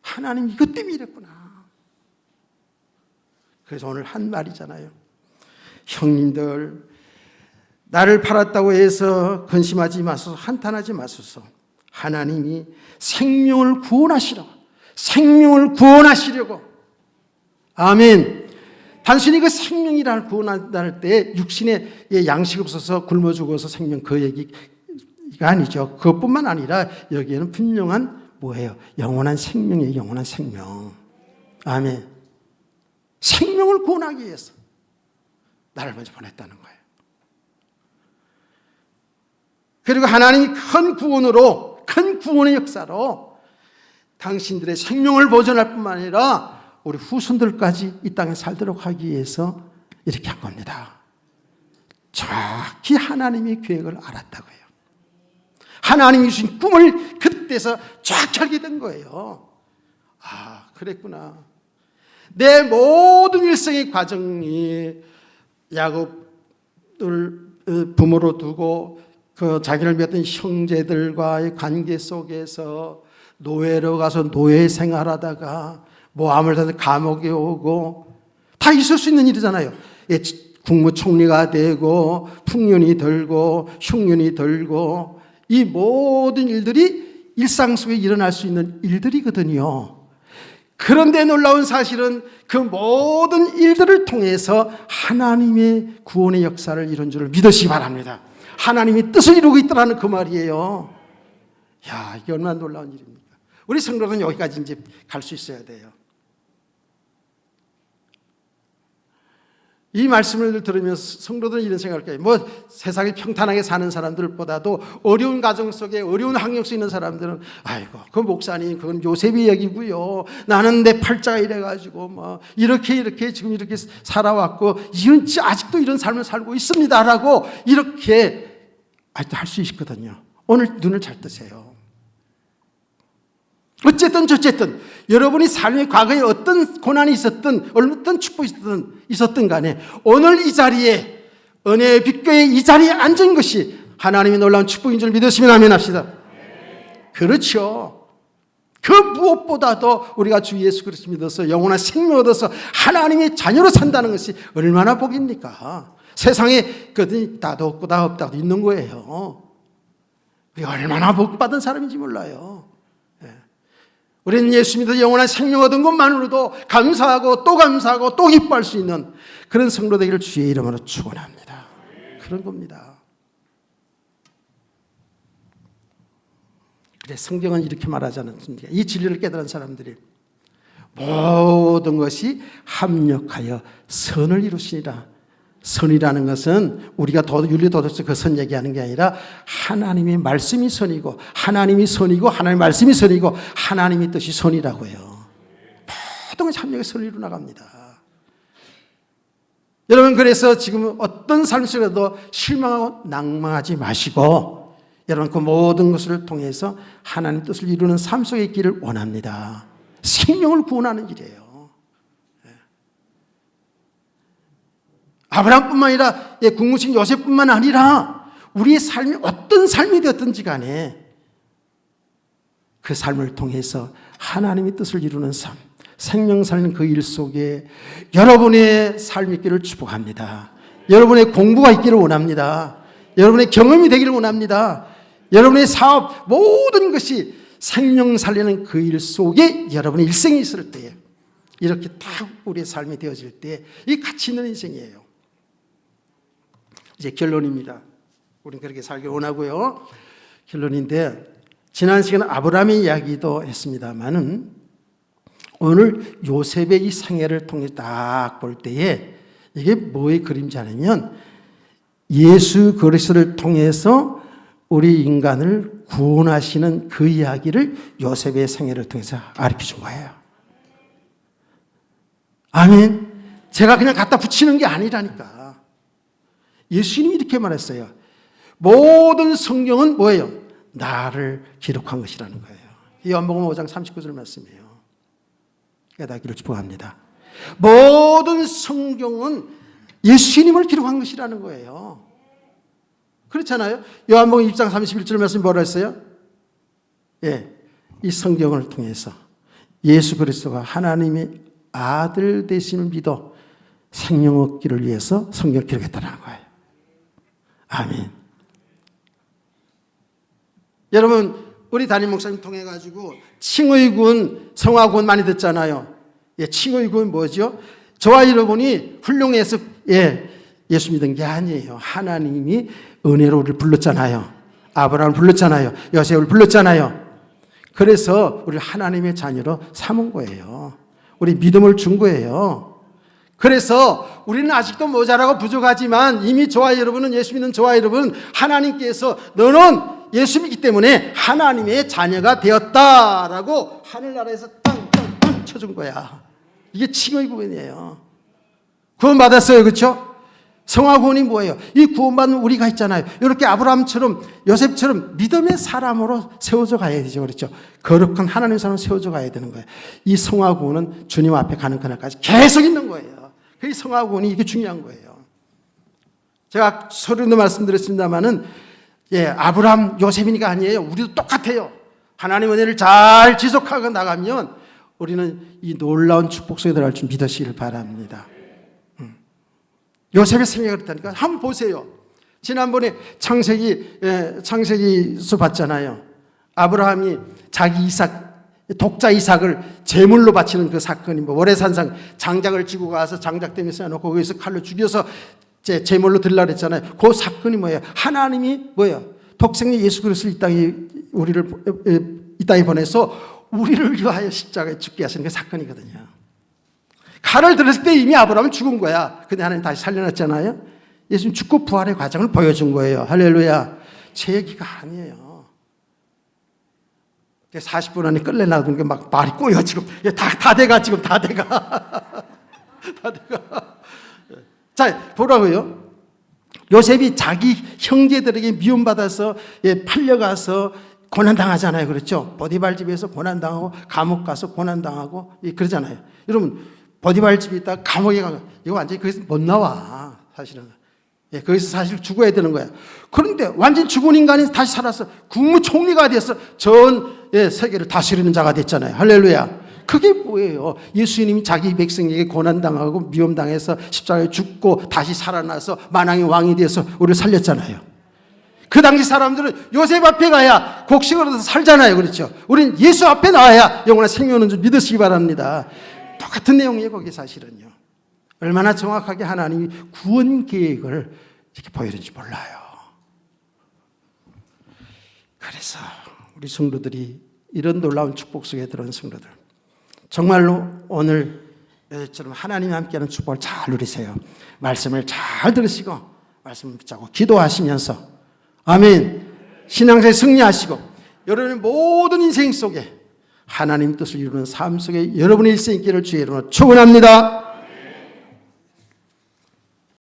하나님이 이것 때문에 이랬구나. 그래서 오늘 한 말이잖아요. 형님들, 나를 팔았다고 해서 근심하지 마소서, 한탄하지 마소서. 하나님이 생명을 구원하시려고. 아멘. 단순히 그 생명이라는 구원한다 할 때 육신의 양식 없어서 굶어 죽어서 생명, 그 얘기가 아니죠. 그것뿐만 아니라 여기에는 분명한 뭐예요? 영원한 생명이에요. 영원한 생명. 아멘. 생명을 구원하기 위해서 나를 먼저 보냈다는 거예요. 그리고 하나님이 큰 구원의 역사로 당신들의 생명을 보존할 뿐만 아니라 우리 후손들까지 이 땅에 살도록 하기 위해서 이렇게 한 겁니다. 정확히 하나님의 계획을 알았다고요. 하나님이 주신 꿈을 그때서 쫙 알게 된 거예요. 아, 그랬구나. 내 모든 일생의 과정이 야곱을 부모로 두고 그 자기를 믿었던 형제들과의 관계 속에서 노예로 가서 노예 생활하다가 모함을 당해서 감옥에 오고, 다 있을 수 있는 일이잖아요. 국무총리가 되고 풍년이 들고 흉년이 들고, 이 모든 일들이 일상 속에 일어날 수 있는 일들이거든요. 그런데 놀라운 사실은 그 모든 일들을 통해서 하나님의 구원의 역사를 이룬 줄을 믿으시기 바랍니다. 하나님이 뜻을 이루고 있다는 그 말이에요. 야, 이게 얼마나 놀라운 일입니까? 우리 성도는 여기까지 이제 갈 수 있어야 돼요. 이 말씀을 들으면서 성도들은 이런 생각을 해요. 뭐 세상에 평탄하게 사는 사람들보다도 어려운 가정 속에, 어려운 환경 속에 있는 사람들은 아이고, 그 목사님 그건 요셉의 얘기고요, 나는 내 팔자가 이래가지고 뭐 이렇게 지금 이렇게 살아왔고 이런 아직도 이런 삶을 살고 있습니다라고 이렇게 아직도 할 수 있거든요. 오늘 눈을 잘 뜨세요. 어쨌든 저쨌든 여러분이 삶의 과거에 어떤 고난이 있었든 어떤 축복이 있었든 간에 오늘 이 자리에, 은혜의 빛교회 이 자리에 앉은 것이 하나님의 놀라운 축복인 줄 믿으시면 아멘 합시다. 그렇죠. 그 무엇보다도 우리가 주 예수 그리스도 믿어서 영원한 생명 얻어서 하나님의 자녀로 산다는 것이 얼마나 복입니까? 세상에 그들이 다도 없고 다 없다도 있는 거예요. 우리가 얼마나 복받은 사람인지 몰라요. 우리는 예수 믿어 영원한 생명 얻은 것만으로도 감사하고 또 기뻐할 수 있는 그런 성도 되기를 주의 이름으로 축원합니다. 그런 겁니다. 그래, 성경은 이렇게 말하지 않습니까? 이 진리를 깨달은 사람들이 모든 것이 합력하여 선을 이루시니라. 선이라는 것은 우리가 윤리도덕에서 그 선 얘기하는 게 아니라 하나님의 말씀이 선이고, 하나님이 선이고, 하나님의 말씀이 선이고, 하나님의 뜻이 선이라고요. 모든 것이 합력의 선을 이루어 나갑니다. 여러분, 그래서 지금 어떤 삶 속에도 실망하고 낭망하지 마시고, 여러분 그 모든 것을 통해서 하나님 뜻을 이루는 삶 속에 있기를 원합니다. 생명을 구원하는 일이에요. 아브라함뿐만 아니라 국무卿 요셉뿐만 아니라 우리의 삶이 어떤 삶이 되었든지 간에 그 삶을 통해서 하나님의 뜻을 이루는 삶, 생명 살리는 그 일 속에 여러분의 삶이 있기를 축복합니다. 여러분의 공부가 있기를 원합니다. 여러분의 경험이 되기를 원합니다. 여러분의 사업, 모든 것이 생명 살리는 그 일 속에 여러분의 일생이 있을 때에 이렇게 딱 우리의 삶이 되어질 때 이 가치 있는 인생이에요. 이제 결론입니다. 우리는 그렇게 살길 원하고요. 결론인데 지난 시간에 아브라함의 이야기도 했습니다만은 오늘 요셉의 이 생애를 통해 딱 볼 때에 이게 뭐의 그림자냐면 예수 그리스도를 통해서 우리 인간을 구원하시는 그 이야기를 요셉의 생애를 통해서 가르쳐 준 거예요. 아멘. 제가 그냥 갖다 붙이는 게 아니라니까. 예수님이 이렇게 말했어요. 모든 성경은 뭐예요? 나를 기록한 것이라는 거예요. 요한복음 5장 39절 말씀이에요. 깨닫기를 축복합니다. 모든 성경은 예수님을 기록한 것이라는 거예요. 그렇잖아요. 요한복음 2장 31절 말씀 뭐라 했어요? 예, 이 성경을 통해서 예수 그리스도가 하나님의 아들 되심을 믿어 생명 얻기를 위해서 성경을 기록했다는 거예요. 아멘. 여러분, 우리 담임 목사님 통해 가지고 칭의군, 성화군 많이 듣잖아요. 예, 칭의군 뭐죠? 저와 여러분이 훌륭해서 예수 믿은 게 아니에요. 하나님이 은혜로 우리를 불렀잖아요. 아브라함을 불렀잖아요. 요셉을 불렀잖아요. 그래서 우리를 하나님의 자녀로 삼은 거예요. 우리 믿음을 준 거예요. 그래서 우리는 아직도 모자라고 부족하지만 이미 저와 여러분은, 예수 믿는 저와 여러분은 하나님께서 너는 예수 믿기 때문에 하나님의 자녀가 되었다라고 하늘나라에서 땅땅땅 쳐준 거야. 이게 칭의 구원이에요. 구원받았어요. 그렇죠? 성화 구원이 뭐예요? 이 구원받는 우리가 있잖아요. 이렇게 아브라함처럼 요셉처럼 믿음의 사람으로 세워져 가야 되죠. 그렇죠? 거룩한 하나님의 사람으로 세워져 가야 되는 거예요. 이 성화 구원은 주님 앞에 가는 그날까지 계속 있는 거예요. 그 성화 구원이 이게 중요한 거예요. 제가 서류도 말씀드렸습니다마는 아브라함, 요셉이니까 아니에요. 우리도 똑같아요. 하나님 은혜를 잘 지속하고 나가면 우리는 이 놀라운 축복 속에 들어갈 줄 믿으시길 바랍니다. 요셉의 생애가 그렇다니까. 한번 보세요. 지난번에 창세기서 봤잖아요. 아브라함이 자기 독자 이삭을 제물로 바치는 그 사건이 월해산상 장작을 지고 가서 장작 때문에 쌓아놓고 거기서 칼로 죽여서 제물로 드리려고 했잖아요. 그 사건이 뭐예요? 하나님이 뭐예요? 독생자 예수 그리스도를 이 땅에 보내서 우리를 위하여 십자가에 죽게 하시는 그 사건이거든요. 칼을 들었을 때 이미 아브라함은 죽은 거야. 근데 하나님 다시 살려놨잖아요. 예수님 죽고 부활의 과정을 보여준 거예요. 할렐루야. 제 얘기가 아니에요. 40분 안에 끌려나오는 게 막 말이 꼬여 지금. 다 돼가 지금 다 돼가. 다 돼가. 자, 보라고요. 요셉이 자기 형제들에게 미움받아서 팔려가서 고난당하잖아요. 그렇죠? 보디발 집에서 고난당하고 감옥 가서 고난당하고 그러잖아요. 여러분, 보디발 집에 있다가 감옥에 가고 이거 완전히 거기서 못 나와. 사실은. 거기서 사실 죽어야 되는 거야. 그런데 완전 죽은 인간이 다시 살아서 국무총리가 돼서 전 세계를 다스리는 자가 됐잖아요. 할렐루야. 그게 뭐예요? 예수님이 자기 백성에게 고난당하고 미움당해서 십자가에 죽고 다시 살아나서 만왕의 왕이 되어서 우리를 살렸잖아요. 그 당시 사람들은 요셉 앞에 가야 곡식으로 살잖아요. 그렇죠? 우린 예수 앞에 나와야 영원한 생명을 얻는 줄 믿으시기 바랍니다. 똑같은 내용이에요. 거기 사실은요. 얼마나 정확하게 하나님이 구원 계획을 이렇게 보여주는지 몰라요. 그래서 우리 성도들이 이런 놀라운 축복 속에 들어온 성도들, 정말로 오늘 요셉처럼 하나님이 함께하는 축복을 잘 누리세요. 말씀을 잘 들으시고 말씀을 붙잡고 기도하시면서 아멘. 신앙생활 승리하시고 여러분의 모든 인생 속에 하나님 뜻을 이루는 삶 속에 여러분의 일생이 있기를 주의 이름으로 축원합니다.